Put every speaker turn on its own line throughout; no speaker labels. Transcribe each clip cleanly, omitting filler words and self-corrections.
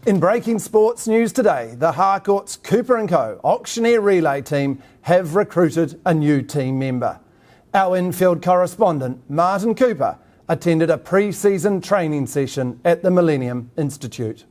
In breaking sports news today, the Harcourts Cooper Co auctioneer relay team have recruited a new team member. Our infield correspondent, Martin Cooper, attended a pre-season training session at the Millennium Institute.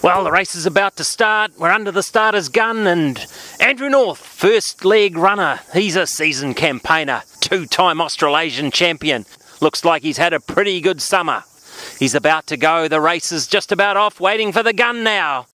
Well, the race is about to start. We're under the starter's gun, and Andrew North, first leg runner. He's a seasoned campaigner, two-time Australasian champion. Looks like he's had a pretty good summer. He's about to go. The race is just about off, waiting for the gun now.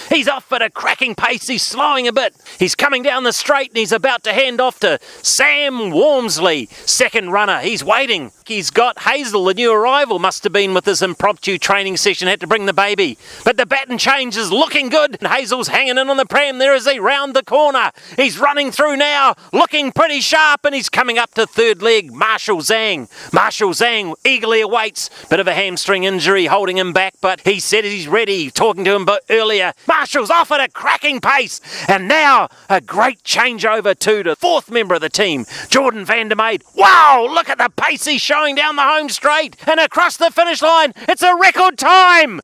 He's off at a cracking pace. He's slowing a bit. He's coming down the straight and he's about to hand off to Sam Walmsley, second runner. He's waiting. He's got Hazel, the new arrival, must have been with this impromptu training session, had to bring the baby. But the baton change is looking good. Hazel's hanging in on the pram there as they round the corner. He's running through now, looking pretty sharp, and he's coming up to third leg. Marshall Zhang. Marshall Zhang eagerly awaits. Bit of a hamstring injury holding him back, but he said he's ready. Talking to him earlier. Marshall's off at a cracking pace. And now a great changeover to the fourth member of the team, Jordan Vandermade. Wow, look at the pace he's showing down the home straight and across the finish line. It's a record time.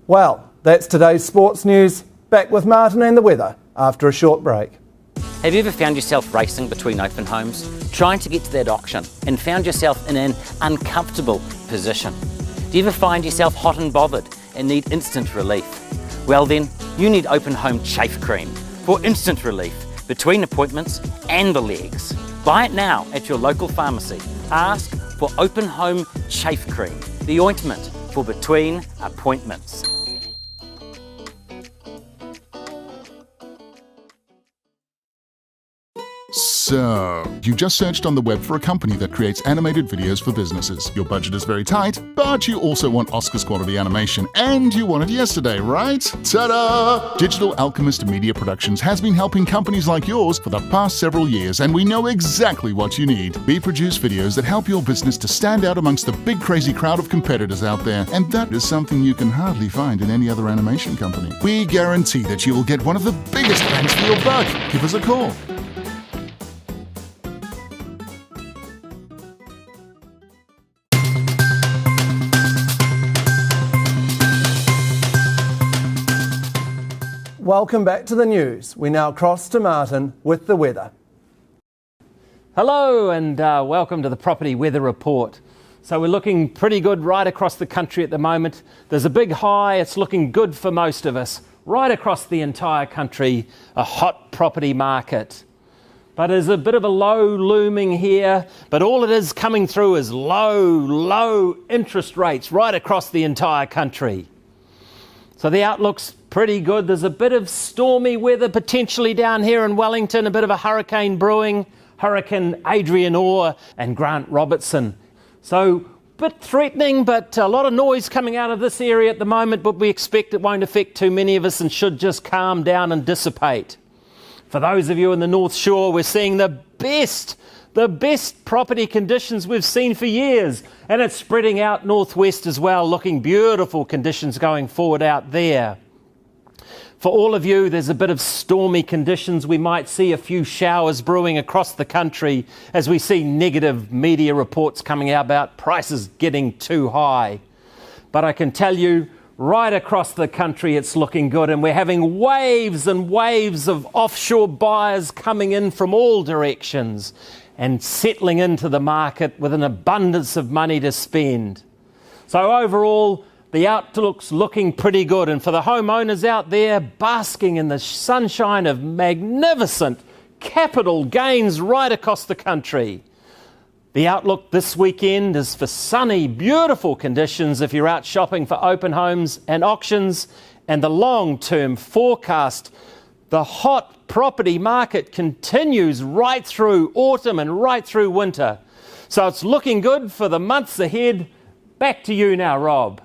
Well, that's today's sports news. Back with Martin and the weather after a short break.
Have you ever found yourself racing between open homes, trying to get to that auction, and found yourself in an uncomfortable position? Do you ever find yourself hot and bothered and need instant relief? Well then, you need Open Home Chafe Cream for instant relief between appointments and the legs. Buy it now at your local pharmacy. Ask for Open Home Chafe Cream, the ointment for between appointments.
So, you just searched on the web for a company that creates animated videos for businesses. Your budget is very tight, but you also want Oscars quality animation, and you want it yesterday, right? Ta-da! Digital Alchemist Media Productions has been helping companies like yours for the past several years, and we know exactly what you need. We produce videos that help your business to stand out amongst the big crazy crowd of competitors out there, and that is something you can hardly find in any other animation company. We guarantee that you will get one of the biggest bangs for your buck. Give us a call.
Welcome back to the news. We now cross to Martin with the weather.
Hello and welcome to the Property Weather Report. So we're looking pretty good right across the country at the moment. There's a big high. It's looking good for most of us. Right across the entire country, a hot property market. But there's a bit of a low looming here, but all it is coming through is low interest rates right across the entire country. So the outlook's pretty good. There's a bit of stormy weather potentially down here in Wellington, a bit of a hurricane brewing, Hurricane Adrian Orr and Grant Robertson. So a bit threatening, but a lot of noise coming out of this area at the moment, but we expect it won't affect too many of us and should just calm down and dissipate. For those of you in the North Shore, we're seeing the best property conditions we've seen for years, and it's spreading out northwest as well, looking beautiful conditions going forward out there. For all of you, there's a bit of stormy conditions. We might see a few showers brewing across the country as we see negative media reports coming out about prices getting too high. But I can tell you, right across the country, it's looking good, and we're having waves and waves of offshore buyers coming in from all directions and settling into the market with an abundance of money to spend. So overall, the outlook's looking pretty good, and for the homeowners out there basking in the sunshine of magnificent capital gains right across the country. The outlook this weekend is for sunny, beautiful conditions if you're out shopping for open homes and auctions, and the long-term forecast, the hot property market continues right through autumn and right through winter. So it's looking good for the months ahead. Back to you now, Rob.